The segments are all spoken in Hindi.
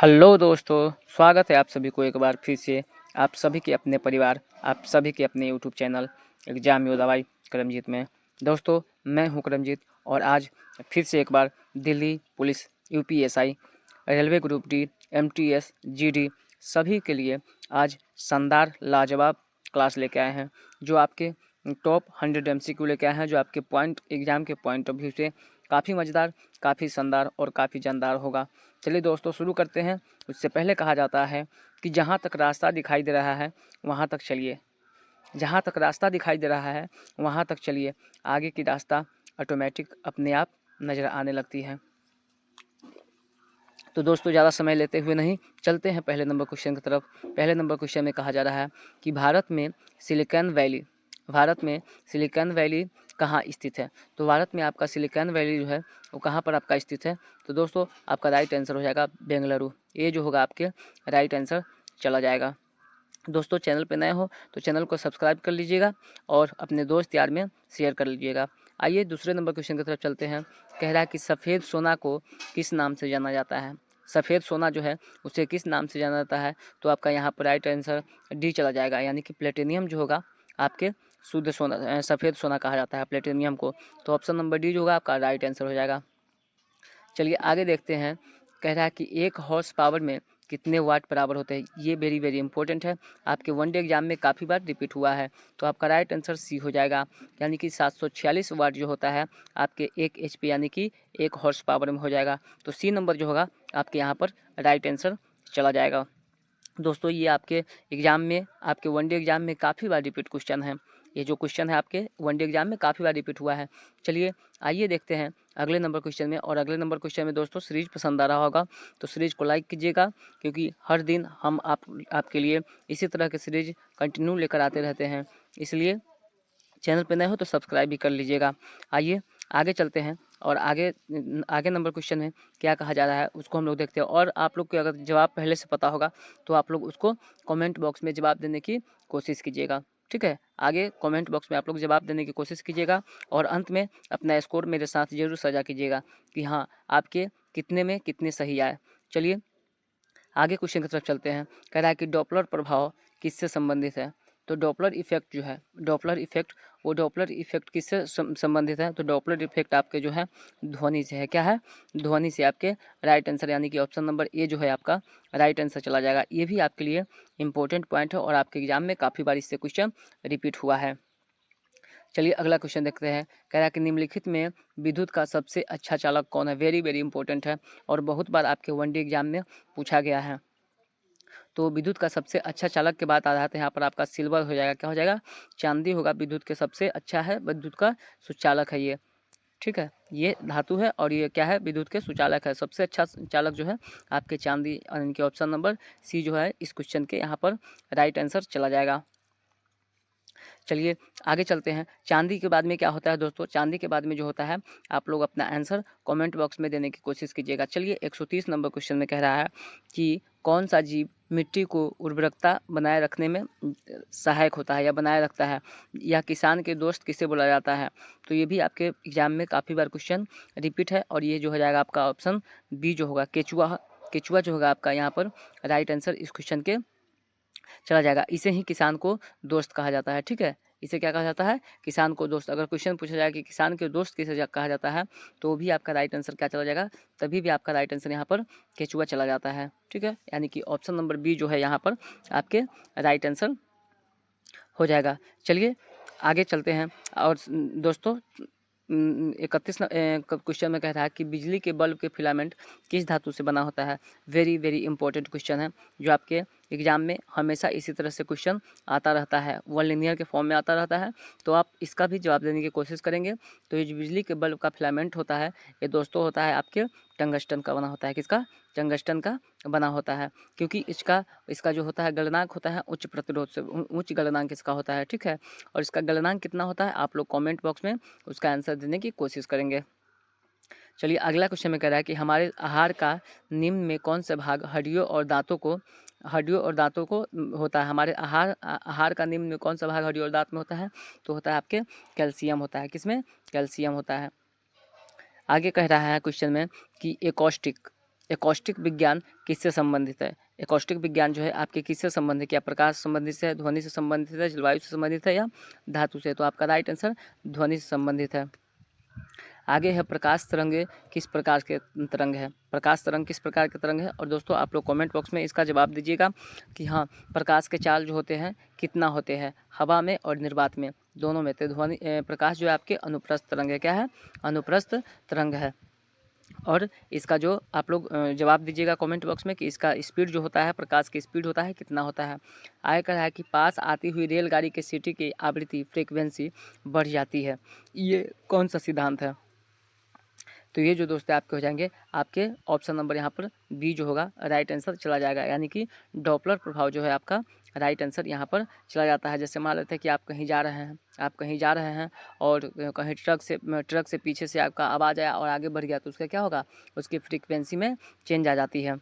हेलो दोस्तों, स्वागत है आप सभी को एक बार फिर से आप सभी के अपने परिवार, आप सभी के अपने यूट्यूब चैनल एग्जाम योद्धा भाई करमजीत में। दोस्तों, मैं हूं करमजीत और आज फिर से एक बार Delhi police, UPSI, railway group D, MTS, GD सभी के लिए आज शानदार लाजवाब क्लास लेके आए हैं, जो आपके टॉप 100 एमसीक्यू लेके आए हैं, जो आपके पॉइंट एग्जाम के पॉइंट ऑफ व्यू से काफ़ी मज़ेदार, काफ़ी शानदार और काफ़ी जानदार होगा। चलिए दोस्तों, शुरू करते हैं। उससे पहले कहा जाता है कि जहाँ तक रास्ता दिखाई दे रहा है वहाँ तक चलिए। जहाँ तक रास्ता दिखाई दे रहा है वहाँ तक चलिए, आगे की रास्ता ऑटोमेटिक अपने आप नज़र आने लगती है। तो दोस्तों, ज़्यादा समय लेते हुए नहीं चलते हैं पहले नंबर क्वेश्चन की तरफ। पहले नंबर क्वेश्चन में कहा जा रहा है कि भारत में सिलिकॉन वैली कहाँ स्थित है। तो भारत में आपका सिलिकॉन वैली जो है वो कहाँ पर आपका स्थित है। तो दोस्तों, आपका राइट आंसर हो जाएगा बेंगलुरु। ये जो होगा आपके राइट आंसर चला जाएगा। दोस्तों, चैनल पे नए हो तो चैनल को सब्सक्राइब कर लीजिएगा और अपने दोस्त यार में शेयर कर लीजिएगा। आइए दूसरे नंबर क्वेश्चन की तरफ चलते हैं। कह रहा है कि सफ़ेद सोना को किस नाम से जाना जाता है। सफ़ेद सोना जो है उसे किस नाम से जाना जाता है। तो आपका यहाँ पर राइट आंसर डी चला जाएगा, यानी कि प्लेटिनियम जो होगा आपके शुद्ध सोना, सफ़ेद सोना कहा जाता है प्लेटिनियम को। तो ऑप्शन नंबर डी जो होगा आपका राइट आंसर हो जाएगा। चलिए आगे देखते हैं। कह रहा है कि 1 हॉर्स पावर में कितने वाट बराबर होते हैं। ये वेरी वेरी इंपॉर्टेंट है, आपके वनडे एग्जाम में काफ़ी बार रिपीट हुआ है। तो आपका राइट आंसर सी हो जाएगा, यानी कि 746 वाट जो होता है आपके 1 HP यानी कि 1 हॉर्स पावर में हो जाएगा। तो सी नंबर जो होगा आपके यहाँ पर राइट आंसर चला जाएगा। दोस्तों, ये आपके एग्ज़ाम में, आपके वनडे एग्जाम में काफ़ी बार रिपीट क्वेश्चन है। ये जो क्वेश्चन है आपके वनडे एग्जाम में काफ़ी बार रिपीट हुआ है। चलिए आइए देखते हैं अगले नंबर क्वेश्चन में। और अगले नंबर क्वेश्चन में दोस्तों सीरीज पसंद आ रहा होगा तो सीरीज को लाइक कीजिएगा, क्योंकि हर दिन हम आपके लिए इसी तरह के सीरीज कंटिन्यू लेकर आते रहते हैं। इसलिए चैनल पे नए हो तो सब्सक्राइब भी कर लीजिएगा। आइए आगे चलते हैं और आगे आगे नंबर क्वेश्चन में क्या कहा जा रहा है उसको हम लोग देखते हैं। और आप लोग को अगर जवाब पहले से पता होगा तो आप लोग उसको कमेंट बॉक्स में जवाब देने की कोशिश कीजिएगा। ठीक है, आगे कमेंट बॉक्स में आप लोग जवाब देने की कोशिश कीजिएगा और अंत में अपना स्कोर मेरे साथ ज़रूर साझा कीजिएगा कि हाँ, आपके कितने में कितने सही आए। चलिए आगे क्वेश्चन की तरफ चलते हैं। कह रहा है कि डॉपलर प्रभाव किससे संबंधित है। तो डॉपलर इफेक्ट जो है, डॉपलर इफेक्ट, वो डॉपलर इफेक्ट किससे संबंधित है। तो डॉपलर इफेक्ट आपके जो है ध्वनि से है। क्या है? ध्वनि से। आपके राइट आंसर यानी कि ऑप्शन नंबर ए जो है आपका राइट आंसर चला जाएगा। ये भी आपके लिए इंपॉर्टेंट पॉइंट है और आपके एग्जाम में काफ़ी बार इससे क्वेश्चन रिपीट हुआ है। चलिए अगला क्वेश्चन देखते हैं। कह रहा है कि निम्नलिखित में विद्युत का सबसे अच्छा चालक कौन है। वेरी वेरी इंपॉर्टेंट है और बहुत बार आपके वनडे एग्जाम में पूछा गया है। तो विद्युत का सबसे अच्छा चालक के बाद आ जाते हैं यहाँ पर आपका सिल्वर हो जाएगा। क्या हो जाएगा? चांदी होगा। विद्युत के सबसे अच्छा है, विद्युत का सुचालक है ये। ठीक है, ये धातु है और ये क्या है? विद्युत के सुचालक है। सबसे अच्छा चालक जो है आपके चांदी, यानी कि ऑप्शन नंबर सी जो है इस क्वेश्चन के यहाँ पर राइट आंसर चला जाएगा। चलिए आगे चलते हैं। चांदी के बाद में क्या होता है दोस्तों? चांदी के बाद में जो होता है आप लोग अपना आंसर कमेंट बॉक्स में देने की कोशिश कीजिएगा। चलिए 130 नंबर क्वेश्चन में कह रहा है कि कौन सा जीव मिट्टी को उर्वरकता बनाए रखने में सहायक होता है या बनाए रखता है, या किसान के दोस्त किसे बोला जाता है। तो ये भी आपके एग्जाम में काफ़ी बार क्वेश्चन रिपीट है और ये जो हो जाएगा आपका ऑप्शन बी जो होगा केचुआ। केचुआ जो होगा आपका यहाँ पर राइट आंसर इस क्वेश्चन के चला जाएगा। इसे ही किसान को दोस्त कहा जाता है। ठीक है, इसे क्या कहा जाता है? किसान को दोस्त। अगर क्वेश्चन पूछा जाए कि किसान के दोस्त किसे कहा जाता है तो भी आपका राइट आंसर क्या चला जाएगा? तभी भी आपका राइट आंसर यहाँ पर केचुआ चला जाता है। ठीक है, यानी कि ऑप्शन नंबर बी जो है यहाँ पर आपके राइट आंसर हो जाएगा। चलिए आगे चलते हैं। और दोस्तों 31 क्वेश्चन में कह रहा है कि बिजली के बल्ब के फिलामेंट किस धातु से बना होता है। वेरी वेरी इंपॉर्टेंट क्वेश्चन है, जो आपके एग्जाम में हमेशा इसी तरह से क्वेश्चन आता रहता है, वन लिनियर के फॉर्म में आता रहता है। तो आप इसका भी जवाब देने की कोशिश करेंगे। तो ये जो बिजली के बल्ब का फिलामेंट होता है ये दोस्तों होता है आपके टंगस्टन का बना होता है। किसका? टंगस्टन का बना होता है, क्योंकि इसका इसका जो होता है गलनांक होता है उच्च प्रतिरोध से, उच्च गलनांक इसका होता है। ठीक है, और इसका गलनांक कितना होता है आप लोग कमेंट बॉक्स में उसका आंसर देने की कोशिश करेंगे। चलिए अगला क्वेश्चन में कह रहा है कि हमारे आहार का निम्न में कौन सा भाग हड्डियों और दांतों को होता है। हमारे आहार का निम्न में कौन सा भाग हड्डियों और दांत में होता है। तो होता है आपके कैल्शियम होता है। किसमें? कैल्शियम होता है। आगे कह रहा है क्वेश्चन में कि एकॉस्टिक एकॉस्टिक विज्ञान किससे संबंधित है? एकॉस्टिक विज्ञान जो है आपके किससे संबंधित है? क्या प्रकाश से संबंधित है, ध्वनि से संबंधित है, जलवायु से संबंधित है या धातु से? तो आपका राइट आंसर ध्वनि से संबंधित है। आगे है प्रकाश तरंग किस प्रकार के तरंग है? प्रकाश तरंग किस प्रकार के तरंग है? और दोस्तों आप लोग कमेंट बॉक्स में इसका जवाब दीजिएगा कि हाँ, प्रकाश के चाल जो होते हैं कितना होते हैं, हवा में और निर्वात में, दोनों में। तो ध्वनि प्रकाश जो है आपके अनुप्रस्थ तरंग है। क्या है? अनुप्रस्थ तरंग है। और इसका जो आप लोग जवाब दीजिएगा कमेंट बॉक्स में कि इसका स्पीड जो होता है, प्रकाश की स्पीड होता है कितना होता है। आगे कहा है कि पास आती हुई रेलगाड़ी के सीटी की आवृत्ति फ्रीक्वेंसी बढ़ जाती है, ये कौन सा सिद्धांत है? तो ये जो दोस्त है आपके हो जाएंगे आपके ऑप्शन नंबर यहाँ पर बी जो होगा राइट आंसर चला जाएगा, यानी कि डॉपलर प्रभाव जो है आपका राइट आंसर यहाँ पर चला जाता है। जैसे मान लेते हैं कि आप कहीं जा रहे हैं और कहीं ट्रक से पीछे से आपका आवाज़ आया और आगे बढ़ गया, तो उसका क्या होगा, उसकी फ्रीक्वेंसी में चेंज आ जाती है।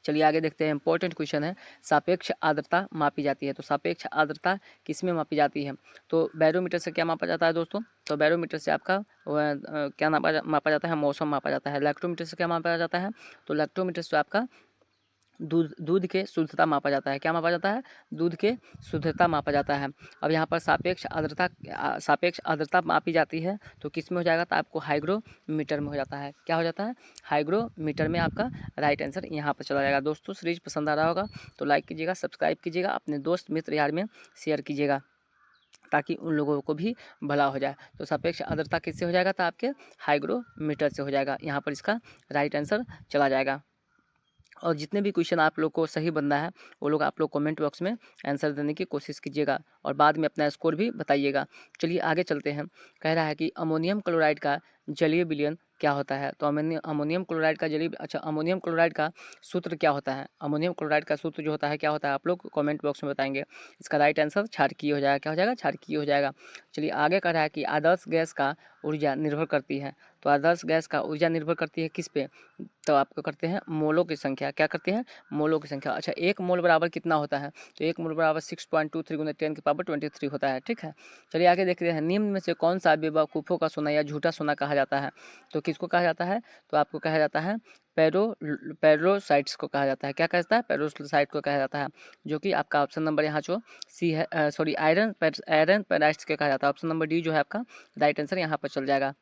चलिए आगे देखते हैं। इंपॉर्टेंट क्वेश्चन है, सापेक्ष आर्द्रता मापी जाती है। तो सापेक्ष आर्द्रता किस में मापी जाती है? तो बैरोमीटर से क्या मापा जाता है दोस्तों? तो बैरोमीटर से आपका क्या मापा जाता है? मौसम मापा जाता है। लैक्टोमीटर से क्या मापा जाता है? तो लैक्टोमीटर से आपका दूध के शुद्धता मापा जाता है। क्या मापा जाता है? दूध के शुद्धता मापा जाता है। अब यहाँ पर सापेक्ष आर्द्रता मापी जाती है तो किस में हो जाएगा? तो आपको हाइग्रोमीटर में हो जाता है। क्या हो जाता है? हाइग्रोमीटर में आपका राइट आंसर यहाँ पर चला जाएगा। दोस्तों सीरीज पसंद आ रहा होगा तो लाइक कीजिएगा, सब्सक्राइब कीजिएगा, अपने दोस्त मित्र यार में शेयर कीजिएगा ताकि उन लोगों को भी भला हो जाए। तो सापेक्ष आर्द्रता किससे हो जाएगा? तो आपके हाइग्रोमीटर से हो जाएगा। यहाँ पर इसका राइट आंसर चला जाएगा। और जितने भी क्वेश्चन आप लोग को सही बनना है वो लोग आप लोग कमेंट बॉक्स में आंसर देने की कोशिश कीजिएगा और बाद में अपना स्कोर भी बताइएगा। चलिए आगे चलते हैं। कह रहा है कि अमोनियम क्लोराइड का जलीय विलयन क्या होता है? तो अमोनियम क्लोराइड का अमोनियम क्लोराइड का सूत्र क्या होता है? अमोनियम क्लोराइड का सूत्र जो होता है क्या होता है? आप लोग कमेंट बॉक्स में बताएंगे। इसका राइट आंसर क्षारकीय हो जाएगा। क्या हो जाएगा? क्षारकीय हो जाएगा। चलिए आगे कह रहा है कि आदर्श गैस का ऊर्जा निर्भर करती है। तो आदर्श गैस का ऊर्जा निर्भर करती है किस पे? तो आपको करते हैं मोलों की संख्या। क्या करते हैं? मोलों की संख्या। अच्छा, एक मोल बराबर कितना होता है? तो एक मोल बराबर 6.23 गुना 10⁻23 होता है। ठीक है, चलिए आगे देखते हैं। निम्न में से कौन सा बेवकूफ़ों का सोना या झूठा सोना कहा जाता है? तो किसको कहा जाता है? तो आपको कहा जाता है पेरोसाइट्स को कहा जाता है। क्या कहता है? पेरोसाइट को कहा जाता है, जो कि आपका ऑप्शन नंबर यहाँ जो सी है, सॉरी आयरन पेराइट्स को कहा जाता है। ऑप्शन नंबर डी जो है आपका राइट आंसर यहाँ पर चल जाएगा।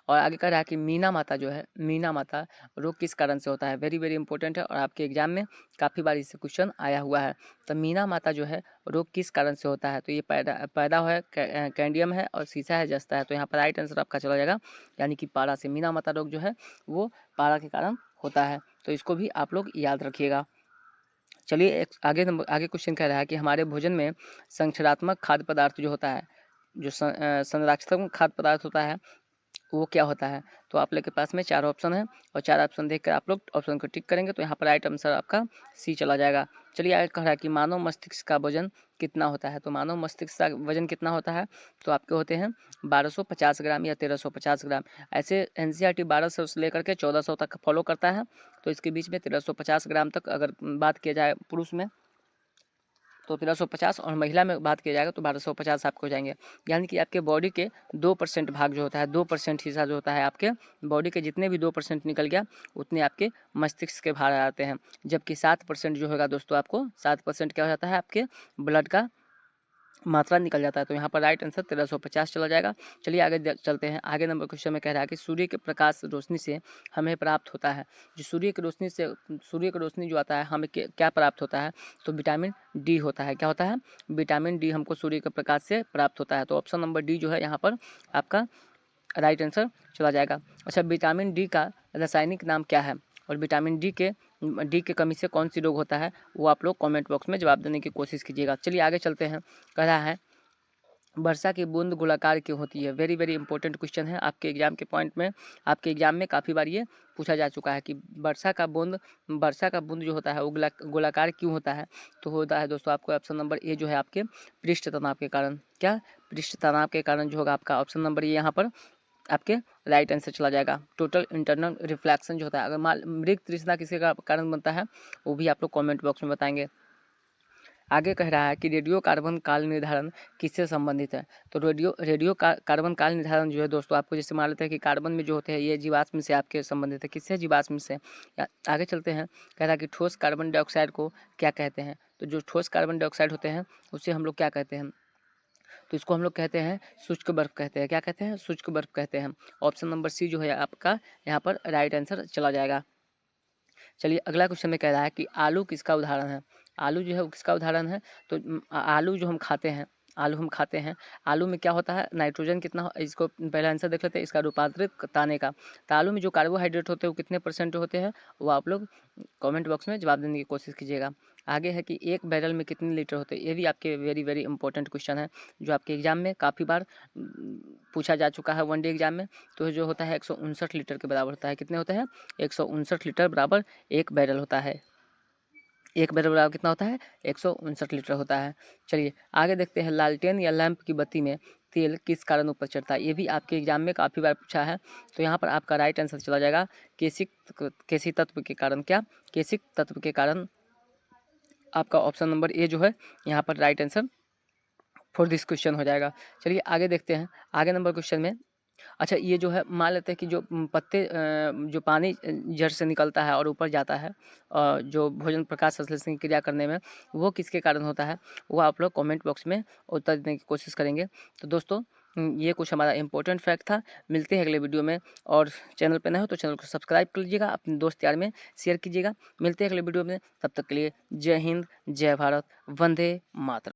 और आगे कह रहा है कि मीना माता जो है, मीना माता रोग किस कारण से होता है? वेरी वेरी इंपॉर्टेंट है और आपके एग्जाम में काफ़ी बार इससे क्वेश्चन आया हुआ है। तो मीना माता जो है रोग किस कारण से होता है? तो ये पैदा है कैंडियम है और सीसा है जस्ता है। तो यहाँ पर राइट आंसर आपका चला जाएगा, यानी कि पारा से। मीना माता रोग जो है वो पारा के कारण होता है, तो इसको भी आप लोग याद रखिएगा। चलिए एक आगे क्वेश्चन कह रहा है कि हमारे भोजन में संरक्षणात्मक खाद्य पदार्थ जो होता है, जो संरक्षणात्मक खाद्य पदार्थ होता है वो क्या होता है? तो आप लोग के पास में 4 ऑप्शन है और 4 ऑप्शन देखकर आप लोग ऑप्शन को टिक करेंगे तो यहाँ पर राइट आंसर आपका सी चला जाएगा। चलिए आगे कह रहा है कि मानव मस्तिष्क का वजन कितना होता है? तो मानव मस्तिष्क का वजन कितना होता है? तो आपके होते हैं 1250 ग्राम या 1350 ग्राम। ऐसे एनसीईआरटी 1200 से लेकर के 1400 तक फॉलो करता है, तो इसके बीच में 1350 ग्राम तक अगर बात किया जाए पुरुष में तो 1350, और महिला में बात किया जाएगा तो 1250 आपको हो जाएंगे। यानी कि आपके बॉडी के 2% भाग जो होता है, 2% हिस्सा जो होता है आपके बॉडी के, जितने भी 2% निकल गया उतने आपके मस्तिष्क के भाग आते हैं। जबकि 7% जो होगा दोस्तों, आपको 7% क्या हो जाता है? आपके ब्लड का मात्रा निकल जाता है। तो यहाँ पर राइट आंसर 1350 चला जाएगा। चलिए आगे चलते हैं। आगे नंबर क्वेश्चन में कह रहा है कि सूर्य के प्रकाश रोशनी से हमें प्राप्त होता है, जो सूर्य की रोशनी जो आता है हमें क्या प्राप्त होता है? तो विटामिन डी होता है। क्या होता है? विटामिन डी हमको सूर्य के प्रकाश से प्राप्त होता है। तो ऑप्शन नंबर डी जो है यहाँ पर आपका राइट आंसर चला जाएगा। अच्छा, विटामिन डी का रासायनिक नाम क्या है? और विटामिन डी के कमी से कौन सी रोग होता है? वो आप लोग कमेंट बॉक्स में जवाब देने की कोशिश कीजिएगा। चलिए आगे चलते हैं। कह रहा है वर्षा की बूंद गोलाकार क्यों होती है? वेरी वेरी इंपॉर्टेंट क्वेश्चन है। आपके एग्जाम में काफ़ी बार ये पूछा जा चुका है कि वर्षा का बूंद जो होता है वो गोलाकार क्यों होता है? तो होता है दोस्तों आपको ऑप्शन नंबर ए जो है आपके पृष्ठ तनाव के कारण। क्या? पृष्ठ तनाव के कारण जो होगा आपका ऑप्शन नंबर ए यहाँ पर आपके राइट आंसर चला जाएगा। टोटल इंटरनल रिफ्लेक्शन जो होता है, अगर मृग तृष्णा किसी का कारण बनता है वो भी आप लोग कमेंट बॉक्स में बताएंगे। आगे कह रहा है कि रेडियो कार्बन काल निर्धारण किससे संबंधित है। तो रेडियो कार्बन काल निर्धारण जो है दोस्तों, आपको जैसे मान लेते हैं कि कार्बन में जो होते हैं ये जीवाश्म से आपके संबंधित है। किससे? जीवाश्म से। आगे चलते हैं, कह रहा है कि ठोस कार्बन डाइऑक्साइड को क्या कहते हैं। तो जो ठोस कार्बन डाइऑक्साइड होते हैं उससे हम लोग क्या कहते हैं, तो इसको हम लोग कहते हैं शुष्क बर्फ कहते हैं। क्या कहते हैं? शुष्क बर्फ कहते हैं। ऑप्शन नंबर सी जो है आपका यहाँ पर राइट आंसर चला जाएगा। चलिए अगला क्वेश्चन में कह रहा है कि आलू किसका उदाहरण है। आलू जो है वो किसका उदाहरण है। तो आलू जो हम खाते हैं, आलू में क्या होता है, नाइट्रोजन कितना इसको पहला आंसर देख लेते हैं इसका, रूपांतरित ताने का। तो आलू में जो कार्बोहाइड्रेट होते हैं वो कितने परसेंट होते हैं, वो आप लोग कमेंट बॉक्स में जवाब देने की कोशिश कीजिएगा। आगे है कि एक बैरल में कितने लीटर होते हैं। ये भी आपके वेरी वेरी इंपॉर्टेंट क्वेश्चन है जो आपके एग्जाम में काफ़ी बार पूछा जा चुका है वनडे एग्जाम में। तो जो होता है 159 लीटर के बराबर होता है। कितने होते हैं? 159 लीटर बराबर एक बैरल होता है। एक बैरल बराबर कितना होता है? 159 लीटर होता है। चलिए आगे देखते हैं, लालटेन या लैंप की बत्ती में तेल किस कारण ऊपर चढ़ता है। ये भी आपके एग्जाम में काफ़ी बार पूछा है। तो यहाँ पर आपका राइट आंसर चला जाएगा केसिक तत्व के कारण। क्या? केसिक तत्व के कारण। आपका ऑप्शन नंबर ए जो है यहाँ पर right answer for this question हो जाएगा। चलिए आगे देखते हैं, आगे नंबर क्वेश्चन में। अच्छा ये जो है मान लेते हैं कि जो पत्ते जो पानी जड़ से निकलता है और ऊपर जाता है जो भोजन प्रकाश संश्लेषण की क्रिया करने में, वो किसके कारण होता है, वो आप लोग कमेंट बॉक्स में उत्तर देने की कोशिश करेंगे। तो दोस्तों ये कुछ हमारा इंपॉर्टेंट फैक्ट था। मिलते हैं अगले वीडियो में, और चैनल पर नए हो तो चैनल को सब्सक्राइब कर लीजिएगा, अपने दोस्त यार में शेयर कीजिएगा। मिलते हैं अगले वीडियो में, तब तक के लिए जय हिंद, जय भारत, वंदे मातरम।